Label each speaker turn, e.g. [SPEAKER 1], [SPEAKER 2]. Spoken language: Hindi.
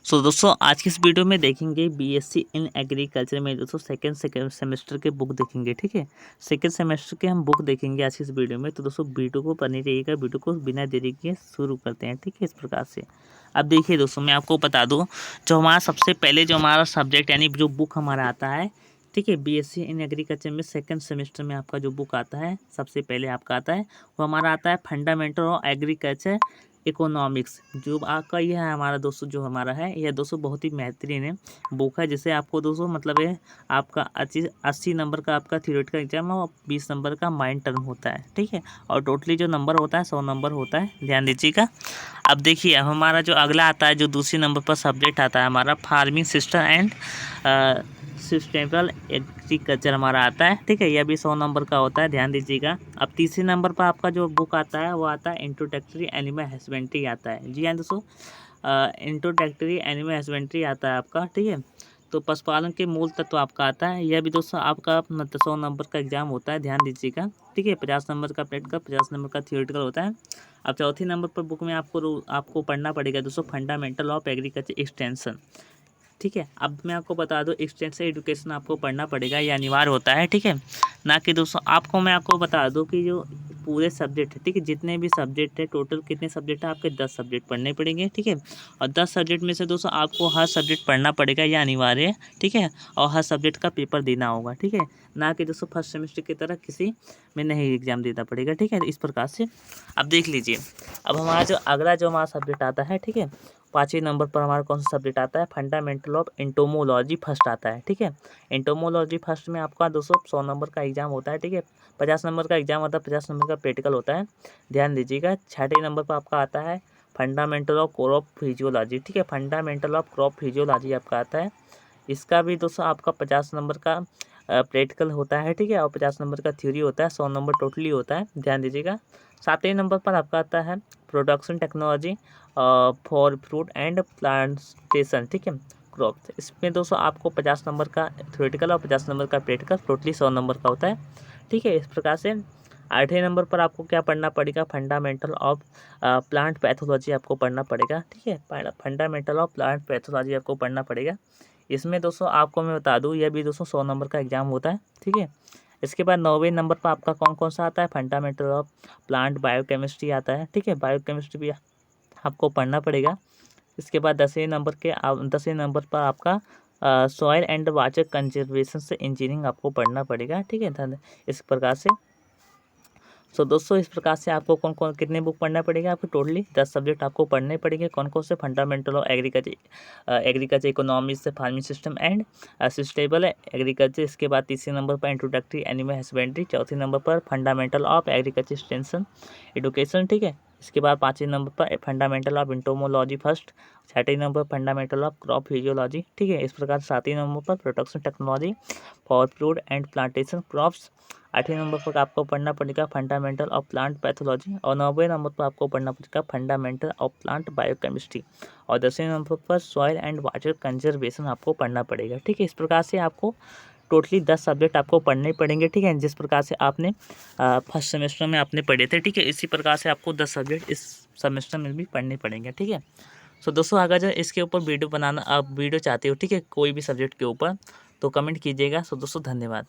[SPEAKER 1] सो दोस्तों आज की इस वीडियो में देखेंगे बीएससी इन एग्रीकल्चर में दोस्तों सेकेंड सेमेस्टर के बुक देखेंगे। ठीक है, सेकेंड सेमेस्टर के हम बुक देखेंगे आज की इस वीडियो में। तो दोस्तों वीडियो को बने रहिएगा, वीडियो को बिना देरी के शुरू करते हैं। ठीक है, इस प्रकार से अब देखिए दोस्तों, मैं आपको बता दूं, जो हमारा सबसे पहले जो हमारा सब्जेक्ट यानी जो बुक हमारा आता है, ठीक है, बीएससी इन एग्रीकल्चर में सेकंड सेमेस्टर में आपका जो बुक आता है सबसे पहले आपका आता है वो हमारा आता है फंडामेंटल ऑफ एग्रीकल्चर इकोनॉमिक्स। जो आपका ये है हमारा दोस्तों, जो हमारा है यह दोस्तों बहुत ही बेहतरीन है बुक है, जिसे आपको दोस्तों मतलब है आपका 80 नंबर का आपका थ्योरेटिकल एग्जाम है और 20 नंबर का माइंड टर्म होता है। ठीक है, और टोटली जो नंबर होता है 100 नंबर होता है, ध्यान दीजिएगा। अब देखिए, अब हमारा जो अगला आता है, जो दूसरी नंबर पर सब्जेक्ट आता है हमारा farming system and sustainable agriculture हमारा आता है। ठीक है, यह भी 100 नंबर का होता है, ध्यान दीजिएगा। अब तीसरे नंबर पर आपका जो बुक आता है वो आता है इंट्रोडक्टरी एनिमल हस्बेंड्री आता है। जी हाँ दोस्तों, इंट्रोडक्टरी एनिमल हस्बेंड्री आता है आपका। ठीक है, तो पशुपालन के मूल तत्व आपका आता है। यह भी दोस्तों आपका मतलब 100 नंबर का एग्जाम होता है, ध्यान दीजिएगा। ठीक है, 50 नंबर का प्रैक्टिकल, 50 नंबर का थियोरेटिकल होता है। अब चौथी नंबर पर बुक में आपको पढ़ना पड़ेगा दोस्तों फंडामेंटल ऑफ एग्रीकल्चर एक्सटेंशन। ठीक है, अब मैं आपको बता दूं, एक्सटेंसिव एजुकेशन आपको पढ़ना पड़ेगा, ये अनिवार्य होता है। ठीक है, ना कि दोस्तों मैं आपको बता दूं कि जो पूरे सब्जेक्ट है, ठीक है, जितने भी सब्जेक्ट है, टोटल कितने सब्जेक्ट है आपके 10 सब्जेक्ट पढ़ने पड़ेंगे। ठीक है, और 10 सब्जेक्ट में से दोस्तों आपको हर सब्जेक्ट पढ़ना पड़ेगा, यह अनिवार्य है। ठीक है, और हर सब्जेक्ट का पेपर देना होगा। ठीक है, ना कि दोस्तों फर्स्ट सेमेस्टर की तरह किसी में नहीं एग्जाम देना पड़ेगा। ठीक है, इस प्रकार से अब देख लीजिए। अब हमारा जो अगला जो हमारा सब्जेक्ट आता है, ठीक है, 5वें नंबर पर हमारा कौन सा सब्जेक्ट आता है, फंडामेंटल ऑफ एंटोमोलॉजी फर्स्ट आता है। ठीक है, एंटोमोलॉजी फर्स्ट में आपका 100 नंबर का एग्जाम होता है। ठीक है, 50 नंबर का एग्जाम होता है, 50 नंबर का प्रैक्टिकल होता है, ध्यान दीजिएगा। 6वें नंबर पर आपका आता है फंडामेंटल ऑफ क्रॉप फिजियोलॉजी। ठीक है, फंडामेंटल ऑफ क्रॉप फिजियोलॉजी आपका आता है। इसका भी दोस्तों आपका 50 नंबर का प्रैक्टिकल होता है। ठीक है, और 50 नंबर का थ्योरी होता है, 100 नंबर टोटली होता है, ध्यान दीजिएगा। 7वें नंबर पर आपका आता है production technology for fruit and plantation. ठीक है, क्रॉप। इसमें दोस्तों आपको 50 नंबर का थ्योरेटिकल और 50 नंबर का प्रैक्टिकल, टोटली 100 नंबर का होता है। ठीक है, इस प्रकार से 8वें नंबर पर आपको क्या पढ़ना पड़ेगा, फंडामेंटल ऑफ प्लांट पैथोलॉजी आपको पढ़ना पड़ेगा। ठीक है, फंडामेंटल ऑफ प्लांट पैथोलॉजी आपको पढ़ना पड़ेगा। इसमें दोस्तों आपको मैं बता दूं, यह भी दोस्तों 100 नंबर का एग्जाम होता है। ठीक है, इसके बाद 9वें नंबर पर आपका कौन कौन सा आता है, फंडामेंटल ऑफ प्लांट बायोकेमिस्ट्री आता है। ठीक है, बायोकेमिस्ट्री भी आपको पढ़ना पड़ेगा। इसके बाद 10वें नंबर पर आपका सॉइल एंड वाटर कंजर्वेशन से इंजीनियरिंग आपको पढ़ना पड़ेगा। ठीक है, इस प्रकार से। सो दोस्तों, इस प्रकार से आपको कौन कौन कितने बुक पढ़ना पड़ेगा, आपको टोटली 10 सब्जेक्ट आपको पढ़ने पड़ेंगे। कौन कौन से, फंडामेंटल ऑफ एग्रीकल्चर इकोनॉमिक्स से farming system and sustainable agriculture. इसके बाद 3 नंबर पर इंट्रोडक्टरी एनिमल हस्बेंड्री। 4 नंबर पर fundamental of agriculture extension education. ठीक है, इसके बाद 5वें नंबर पर फंडामेंटल ऑफ एंटोमोलॉजी फर्स्ट। 6वें नंबर पर फंडामेंटल ऑफ क्रॉप फिजियोलॉजी। ठीक है, इस प्रकार 7वें नंबर पर production technology for fruit and plantation crops. 8वें नंबर पर आपको पढ़ना पड़ेगा फंडामेंटल ऑफ प्लांट पैथोलॉजी, और 9वें नंबर पर आपको पढ़ना पड़ेगा फंडामेंटल ऑफ प्लांट बायोकेमिस्ट्री, और 10वें नंबर पर सॉइल एंड वाटर कंजर्वेशन आपको पढ़ना पड़ेगा। ठीक है, इस प्रकार से आपको टोटली 10 सब्जेक्ट आपको पढ़ने पड़ेंगे। ठीक है, जिस प्रकार से आपने फर्स्ट सेमेस्टर में आपने पढ़े थे। ठीक है, इसी प्रकार से आपको 10 सब्जेक्ट इस सेमेस्टर में भी पढ़ने पड़ेंगे। ठीक है, सो दोस्तों अगर जो इसके ऊपर वीडियो बनाना आप वीडियो चाहते हो, ठीक है, कोई भी सब्जेक्ट के ऊपर, तो कमेंट कीजिएगा। सो दोस्तों धन्यवाद।